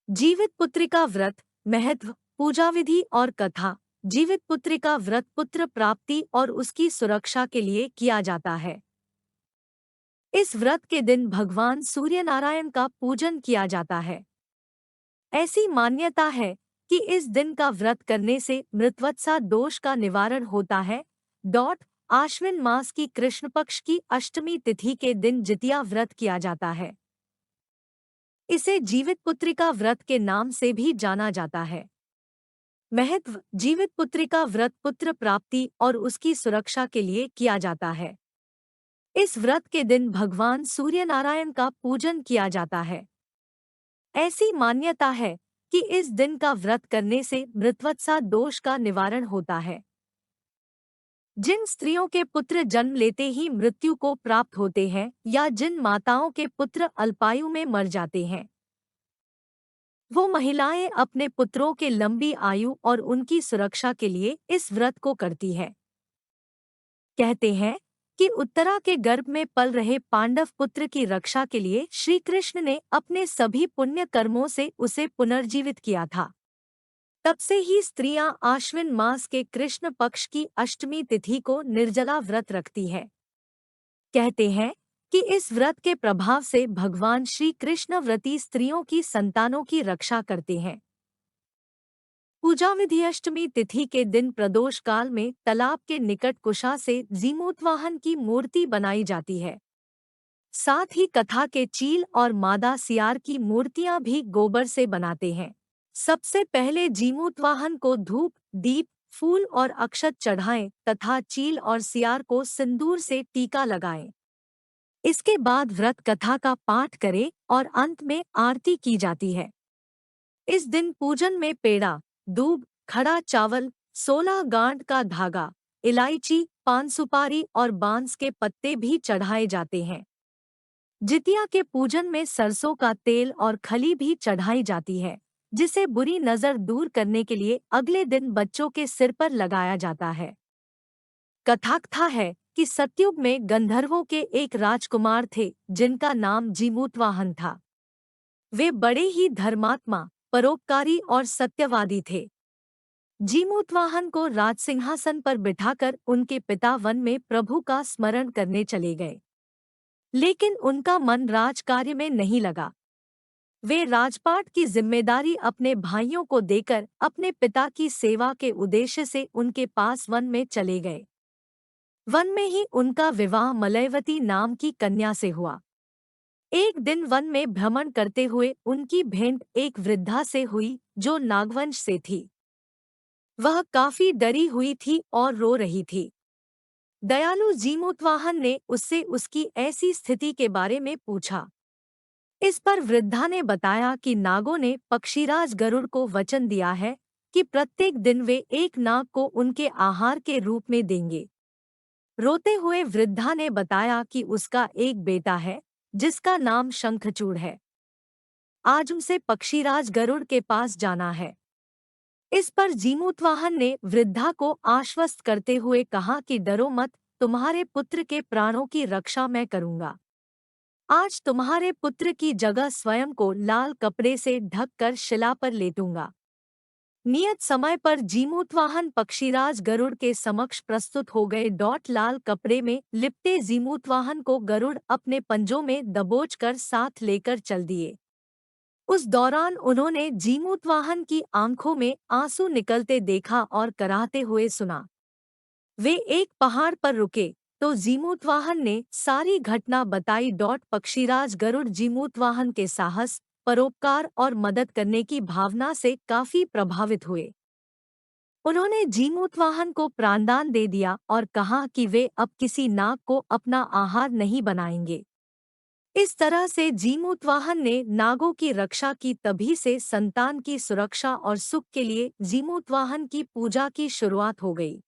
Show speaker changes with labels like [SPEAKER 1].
[SPEAKER 1] जीवित पुत्रिका व्रत महत्व, पूजा विधि और कथा। जीवित पुत्रिका व्रत पुत्र प्राप्ति और उसकी सुरक्षा के लिए किया जाता है। इस व्रत के दिन भगवान सूर्य नारायण का पूजन किया जाता है। ऐसी मान्यता है कि इस दिन का व्रत करने से मृत्युवत्सा दोष का निवारण होता है। आश्विन मास की कृष्ण पक्ष की अष्टमी तिथि के दिन जितिया व्रत किया जाता है। इसे जीवित पुत्रिका व्रत के नाम से भी जाना जाता है। महत्व, जीवित पुत्रिका व्रत पुत्र प्राप्ति और उसकी सुरक्षा के लिए किया जाता है। इस व्रत के दिन भगवान सूर्य नारायण का पूजन किया जाता है। ऐसी मान्यता है कि इस दिन का व्रत करने से मृत्युवत्सा दोष का निवारण होता है। जिन स्त्रियों के पुत्र जन्म लेते ही मृत्यु को प्राप्त होते हैं या जिन माताओं के पुत्र अल्पायु में मर जाते हैं, वो महिलाएं अपने पुत्रों के लंबी आयु और उनकी सुरक्षा के लिए इस व्रत को करती है। कहते हैं कि उत्तरा के गर्भ में पल रहे पांडव पुत्र की रक्षा के लिए श्री कृष्ण ने अपने सभी पुण्य कर्मों से उसे पुनर्जीवित किया था। तब से ही स्त्रियां आश्विन मास के कृष्ण पक्ष की अष्टमी तिथि को निर्जला व्रत रखती है। कहते हैं कि इस व्रत के प्रभाव से भगवान श्री कृष्ण व्रती स्त्रियों की संतानों की रक्षा करते हैं। पूजा विधि, अष्टमी तिथि के दिन प्रदोष काल में तालाब के निकट कुशा से जीमूतवाहन की मूर्ति बनाई जाती है। साथ ही कथा के चील और मादा सियार की मूर्तियां भी गोबर से बनाते हैं। सबसे पहले जीमूतवाहन को धूप, दीप, फूल और अक्षत चढ़ाएं तथा चील और सियार को सिंदूर से टीका लगाएं। इसके बाद व्रत कथा का पाठ करें और अंत में आरती की जाती है। इस दिन पूजन में पेड़ा, दूब, खड़ा चावल, 16 गांठ का धागा, इलायची, पान सुपारी और बांस के पत्ते भी चढ़ाए जाते हैं। जितिया के पूजन में सरसों का तेल और खली भी चढ़ाई जाती है, जिसे बुरी नजर दूर करने के लिए अगले दिन बच्चों के सिर पर लगाया जाता है। कथा है कि सतयुग में गंधर्वों के एक राजकुमार थे जिनका नाम जीमूतवाहन था। वे बड़े ही धर्मात्मा, परोपकारी और सत्यवादी थे। जीमूतवाहन को राजसिंहासन पर बिठाकर उनके पिता वन में प्रभु का स्मरण करने चले गए, लेकिन उनका मन राजकार्य में नहीं लगा। वे राजपाट की जिम्मेदारी अपने भाइयों को देकर अपने पिता की सेवा के उद्देश्य से उनके पास वन में चले गए। वन में ही उनका विवाह मलयवती नाम की कन्या से हुआ। एक दिन वन में भ्रमण करते हुए उनकी भेंट एक वृद्धा से हुई जो नागवंश से थी। वह काफी डरी हुई थी और रो रही थी। दयालु जीमूतवाहन ने उससे उसकी ऐसी स्थिति के बारे में पूछा। इस पर वृद्धा ने बताया कि नागों ने पक्षीराज गरुड़ को वचन दिया है कि प्रत्येक दिन वे एक नाग को उनके आहार के रूप में देंगे। रोते हुए वृद्धा ने बताया कि उसका एक बेटा है जिसका नाम शंखचूड़ है। आज उसे पक्षीराज गरुड़ के पास जाना है। इस पर जीमूतवाहन ने वृद्धा को आश्वस्त करते हुए कहा कि डरो मत, तुम्हारे पुत्र के प्राणों की रक्षा मैं करूंगा। आज तुम्हारे पुत्र की जगह स्वयं को लाल कपड़े से ढककर शिला पर लेटूंगा। नियत समय पर जीमूतवाहन पक्षीराज गरुड़ के समक्ष प्रस्तुत हो गए। लाल कपड़े में लिपटे जीमूतवाहन को गरुड़ अपने पंजों में दबोचकर साथ लेकर चल दिए। उस दौरान उन्होंने जीमूतवाहन की आंखों में आंसू निकलते देखा और कराहते हुए सुना। वे एक पहाड़ पर रुके तो जीमूतवाहन ने सारी घटना बताई। पक्षीराज गरुड़ जीमूतवाहन के साहस, परोपकार और मदद करने की भावना से काफी प्रभावित हुए। उन्होंने जीमूतवाहन को प्राणदान दे दिया और कहा कि वे अब किसी नाग को अपना आहार नहीं बनाएंगे। इस तरह से जीमूतवाहन ने नागों की रक्षा की। तभी से संतान की सुरक्षा और सुख के लिए जीमूतवाहन की पूजा की शुरुआत हो गई।